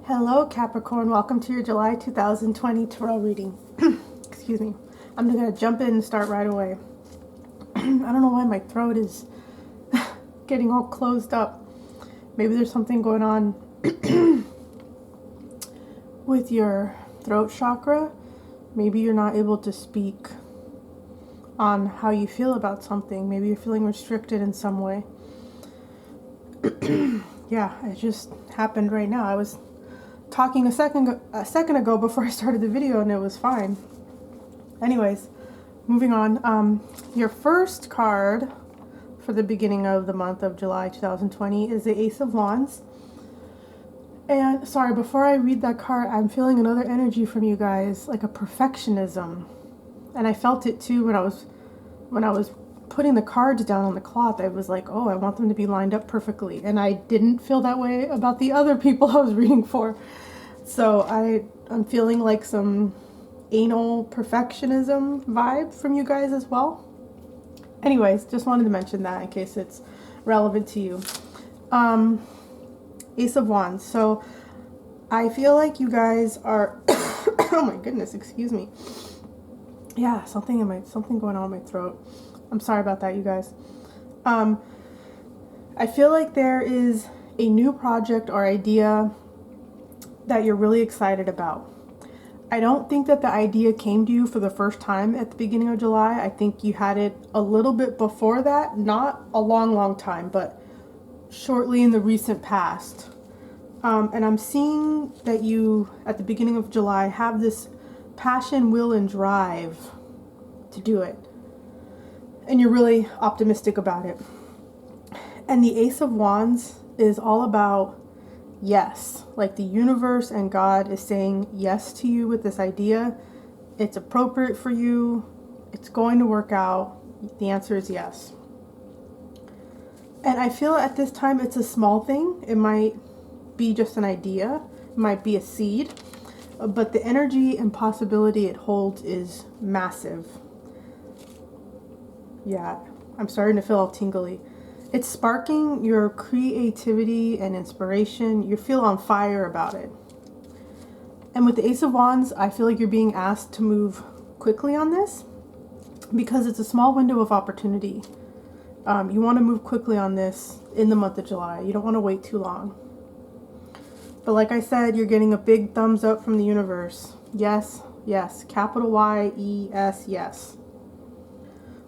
Hello Capricorn, welcome to your July 2020 tarot reading. Excuse me. I'm going to jump in and start right away. I don't know why my throat is getting all closed up. Maybe there's something going on with your throat chakra. Maybe you're not able to speak on how you feel about something. Maybe you're feeling restricted in some way. Yeah, it just happened right now. I was talking a second ago before I started the video and it was fine. Anyways, moving on. Your first card for the beginning of the month of July 2020 is the Ace of Wands. And sorry, before I read that card, I'm feeling another energy from you guys, like a perfectionism. And I felt it too when I was putting the cards down on the cloth. I was like, oh, I want them to be lined up perfectly. And I didn't feel that way about the other people I was reading for. So I'm feeling like some anal perfectionism vibe from you guys as well. Anyways, just wanted to mention that in case it's relevant to you. Ace of Wands. So I feel like you guys are oh my goodness, excuse me. Yeah, something going on in my throat. I'm sorry about that, you guys. I feel like there is a new project or idea that you're really excited about. I don't think that the idea came to you for the first time at the beginning of July. I think you had it a little bit before that, not a long time, but shortly in the recent past. And I'm seeing that you, at the beginning of July, have this passion, will, and drive to do it. And you're really optimistic about it. And the Ace of Wands is all about yes. Like the universe and God is saying yes to you with this idea. It's appropriate for you. It's going to work out. The answer is yes. And I feel at this time it's a small thing. It might be just an idea. It might be a seed. But the energy and possibility it holds is massive. Yeah, I'm starting to feel all tingly. It's sparking your creativity and inspiration. You feel on fire about it. And with the Ace of Wands, I feel like you're being asked to move quickly on this because it's a small window of opportunity. You want to move quickly on this in the month of July. You don't want to wait too long. But like I said, you're getting a big thumbs up from the universe. Yes, yes. Capital Y-E-S, yes.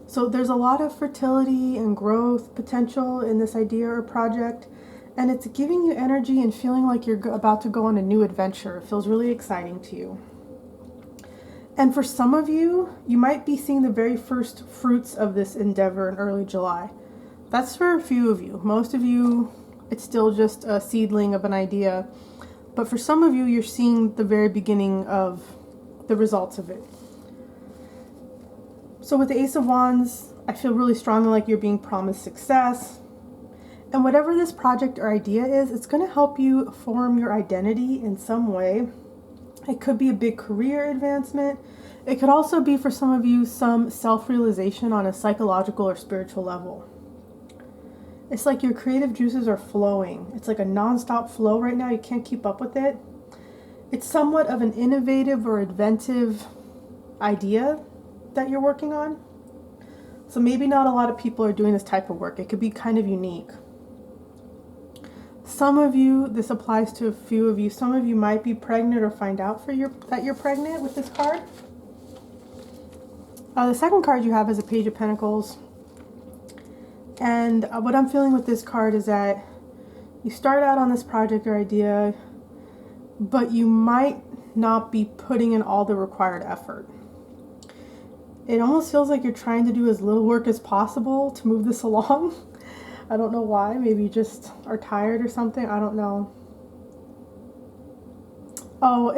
So there's a lot of fertility and growth potential in this idea or project, and it's giving you energy and feeling like you're about to go on a new adventure. It feels really exciting to you. And for some of you, you might be seeing the very first fruits of this endeavor in early July. That's for a few of you. Most of you, it's still just a seedling of an idea. But for some of you, you're seeing the very beginning of the results of it. So with the Ace of Wands, I feel really strongly like you're being promised success. And whatever this project or idea is, it's going to help you form your identity in some way. It could be a big career advancement. It could also be for some of you some self-realization on a psychological or spiritual level. It's like your creative juices are flowing. It's like a non-stop flow right now. You can't keep up with it. It's somewhat of an innovative or inventive idea that you're working on. So maybe not a lot of people are doing this type of work. It could be kind of unique. Some of you, this applies to a few of you. Some of you might be pregnant or find out that you're pregnant with this card. The second card you have is a Page of Pentacles. And what I'm feeling with this card is that you start out on this project or idea, but you might not be putting in all the required effort. It almost feels like you're trying to do as little work as possible to move this along. I don't know why. Maybe you just are tired or something. I don't know. Oh,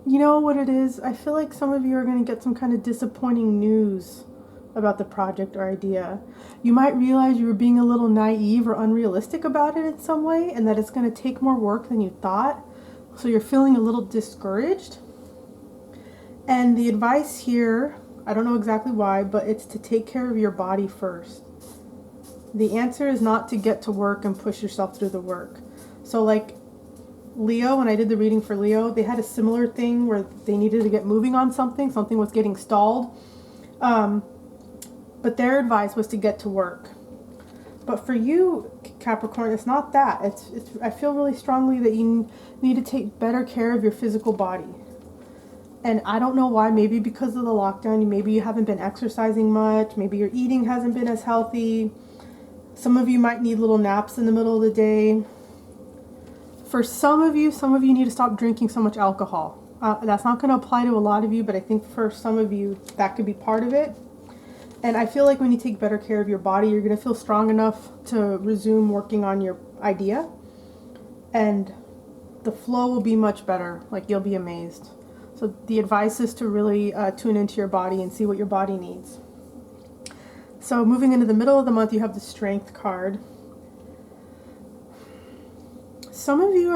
you know what it is? I feel like some of you are going to get some kind of disappointing news about the project or idea. You might realize you were being a little naive or unrealistic about it in some way, and that it's going to take more work than you thought. So you're feeling a little discouraged. And the advice here, I don't know exactly why, but it's to take care of your body first. The answer is not to get to work and push yourself through the work. So like Leo, when I did the reading for Leo, they had a similar thing where they needed to get moving on something. Something was getting stalled. But their advice was to get to work. But for you, Capricorn, it's not that. I feel really strongly that you need to take better care of your physical body. And I don't know why. Maybe because of the lockdown. Maybe you haven't been exercising much. Maybe your eating hasn't been as healthy. Some of you might need little naps in the middle of the day. For some of you need to stop drinking so much alcohol. That's not going to apply to a lot of you, but I think for some of you, that could be part of it. And I feel like when you take better care of your body, you're going to feel strong enough to resume working on your idea. And the flow will be much better. Like, you'll be amazed. So the advice is to really tune into your body and see what your body needs. So moving into the middle of the month, you have the Strength card. Some of you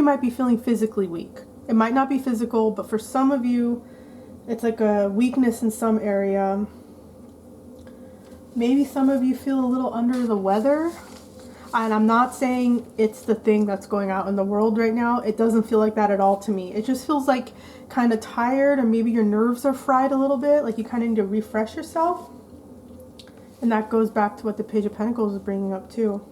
might be feeling physically weak. It might not be physical, but for some of you, it's like a weakness in some area. Maybe some of you feel a little under the weather. And I'm not saying it's the thing that's going out in the world right now. It doesn't feel like that at all to me. It just feels like kind of tired, or maybe your nerves are fried a little bit. Like you kind of need to refresh yourself. And that goes back to what the Page of Pentacles is bringing up too.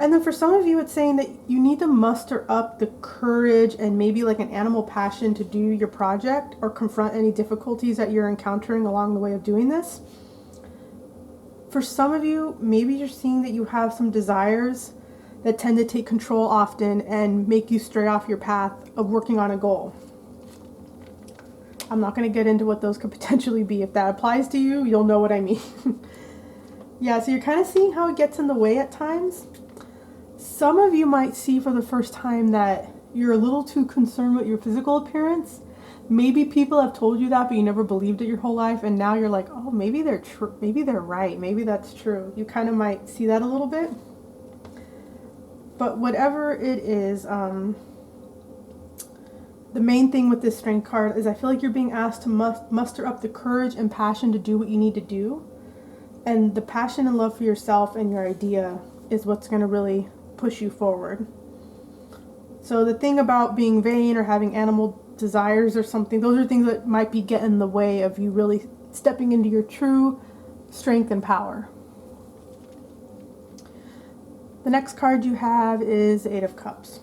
And then for some of you, it's saying that you need to muster up the courage and maybe like an animal passion to do your project or confront any difficulties that you're encountering along the way of doing this. For some of you, maybe you're seeing that you have some desires that tend to take control often and make you stray off your path of working on a goal. I'm not going to get into what those could potentially be. If that applies to you, you'll know what I mean. Yeah, so you're kind of seeing how it gets in the way at times. Some of you might see for the first time that you're a little too concerned with your physical appearance. Maybe people have told you that, but you never believed it your whole life. And now you're like, oh, maybe they're maybe they're right. Maybe that's true. You kind of might see that a little bit. But whatever it is, the main thing with this Strength card is I feel like you're being asked to muster up the courage and passion to do what you need to do. And the passion and love for yourself and your idea is what's going to really push you forward. So the thing about being vain or having animal desires or something, those are things that might be getting in the way of you really stepping into your true strength and power. The next card you have is the Eight of Cups.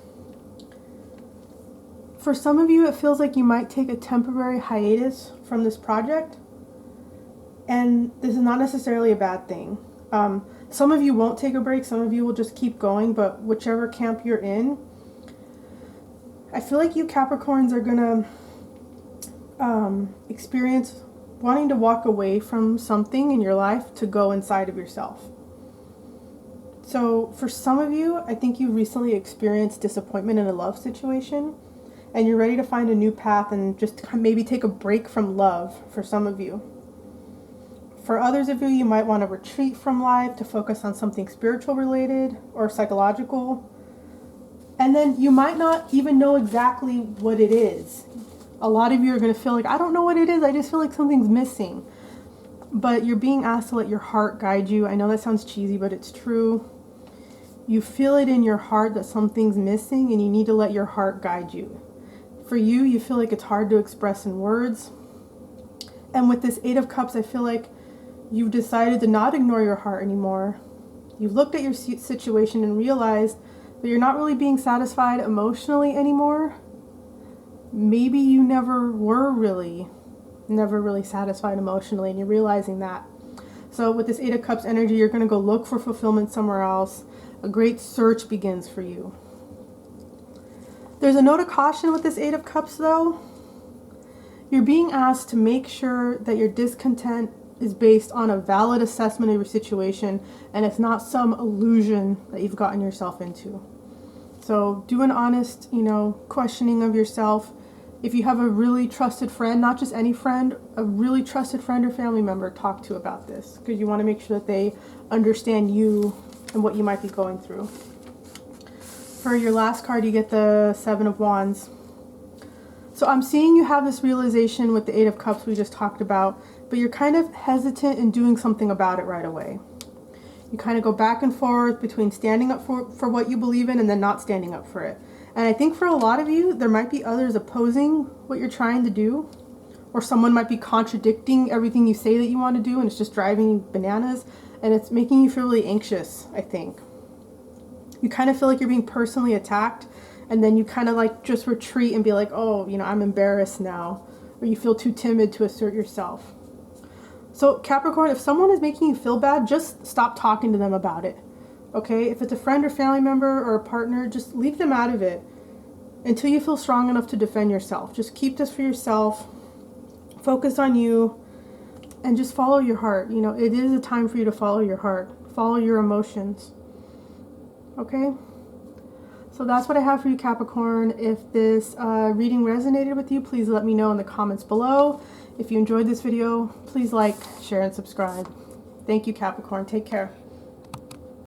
For some of you, it feels like you might take a temporary hiatus from this project. And this is not necessarily a bad thing. Some of you won't take a break. Some of you will just keep going. But whichever camp you're in, I feel like you Capricorns are going to experience wanting to walk away from something in your life to go inside of yourself. So for some of you, I think you recently experienced disappointment in a love situation. And you're ready to find a new path and just maybe take a break from love for some of you. For others of you, you might want to retreat from life to focus on something spiritual related or psychological. And then you might not even know exactly what it is. A lot of you are going to feel like, I don't know what it is. I just feel like something's missing. But you're being asked to let your heart guide you. I know that sounds cheesy, but it's true. You feel it in your heart that something's missing and you need to let your heart guide you. For you, you feel like it's hard to express in words. And with this Eight of Cups, I feel like you've decided to not ignore your heart anymore. You've looked at your situation and realized that you're not really being satisfied emotionally anymore. Maybe you never really satisfied emotionally, and you're realizing that. So with this Eight of Cups energy, you're going to go look for fulfillment somewhere else. A great search begins for you. There's a note of caution with this Eight of Cups, though. You're being asked to make sure that your discontent is based on a valid assessment of your situation, and it's not some illusion that you've gotten yourself into. So do an honest, questioning of yourself. If you have a really trusted friend, not just any friend, a really trusted friend or family member, talk to about this, because you want to make sure that they understand you and what you might be going through. For your last card, you get the Seven of Wands. So I'm seeing you have this realization with the Eight of Cups we just talked about, but you're kind of hesitant in doing something about it right away. You kind of go back and forth between standing up for what you believe in and then not standing up for it. And I think for a lot of you, there might be others opposing what you're trying to do, or someone might be contradicting everything you say that you want to do, and it's just driving you bananas, and it's making you feel really anxious, I think. You kind of feel like you're being personally attacked, and then you kind of like just retreat and be like, oh, you know, I'm embarrassed now, or you feel too timid to assert yourself. So Capricorn, if someone is making you feel bad, just stop talking to them about it. Okay? If it's a friend or family member or a partner, just leave them out of it until you feel strong enough to defend yourself. Just keep this for yourself. Focus on you and just follow your heart. You know, it is a time for you to follow your heart. Follow your emotions. Okay? So that's what I have for you, Capricorn. If this reading resonated with you, please let me know in the comments below. If you enjoyed this video, please like, share, and subscribe. Thank you, Capricorn. Take care.